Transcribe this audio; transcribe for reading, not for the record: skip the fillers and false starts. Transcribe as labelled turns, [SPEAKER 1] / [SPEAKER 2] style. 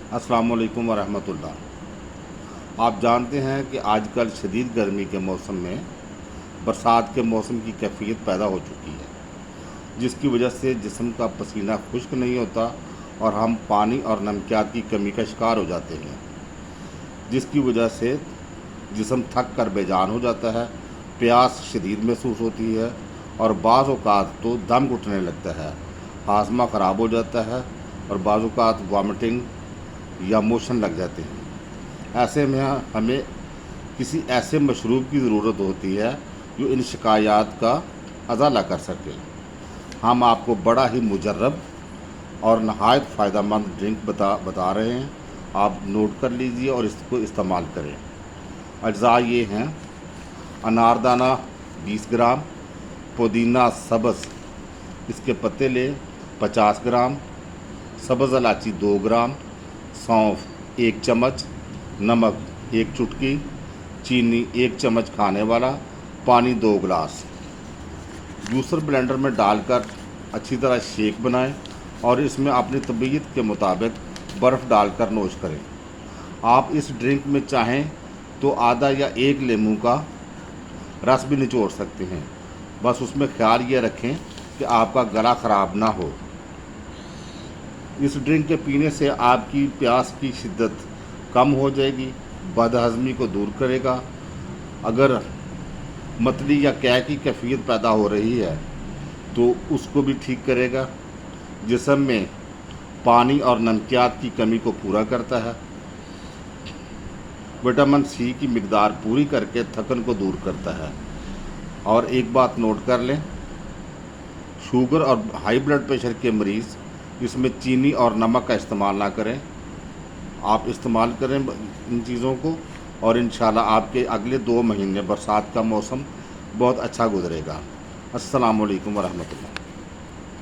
[SPEAKER 1] अस्सलाम वालेकुम वरहमतुल्लाह। आप जानते हैं कि आजकल शदीद गर्मी के मौसम में बरसात के मौसम की कैफियत पैदा हो चुकी है, जिसकी वजह से जिस्म का पसीना खुश्क नहीं होता और हम पानी और नमकियात की कमी का शिकार हो जाते हैं, जिसकी वजह से जिस्म थक कर बेजान हो जाता है, प्यास शदीद महसूस होती है और बाज़ औक़ात तो दम घुटने लगता है, हाजमा ख़राब हो जाता है और बाज़ औक़ात वॉमिटिंग या मोशन लग जाते हैं। ऐसे में हमें किसी ऐसे मशरूब की ज़रूरत होती है जो इन शिकायत का अज़ाला कर सके। हम आपको बड़ा ही मुजर्रब और नहायत फ़ायदेमंद ड्रिंक बता रहे हैं, आप नोट कर लीजिए और इसको इस्तेमाल करें। अज्जा ये हैं: अनारदाना 20 ग्राम, पुदीना सब्ज़ इसके पत्ते लें 50 ग्राम, सब्ज़ इलायची 2 ग्राम, सौंफ 1 चम्मच, नमक 1 चुटकी, चीनी 1 चम्मच खाने वाला, पानी 2 गिलास। जूसर ब्लेंडर में डालकर अच्छी तरह शेक बनाएं और इसमें अपनी तबीयत के मुताबिक बर्फ़ डालकर नोश करें। आप इस ड्रिंक में चाहें तो आधा या 1 लेमू का रस भी निचोड़ सकते हैं, बस उसमें ख्याल ये रखें कि आपका गला ख़राब ना हो। इस ड्रिंक के पीने से आपकी प्यास की शिद्दत कम हो जाएगी, बदहज़मी को दूर करेगा। अगर मतली या कै की कैफियत पैदा हो रही है तो उसको भी ठीक करेगा। जिस्म में पानी और नमकियात की कमी को पूरा करता है। विटामिन सी की मिकदार पूरी करके थकन को दूर करता है। और एक बात नोट कर लें, शुगर और हाई ब्लड प्रेशर के मरीज़ इसमें चीनी और नमक का इस्तेमाल ना करें। आप इस्तेमाल करें इन चीज़ों को और इंशाल्लाह आपके अगले 2 महीने बरसात का मौसम बहुत अच्छा गुजरेगा। अस्सलाम वालेकुम वरहमतुल्लाह।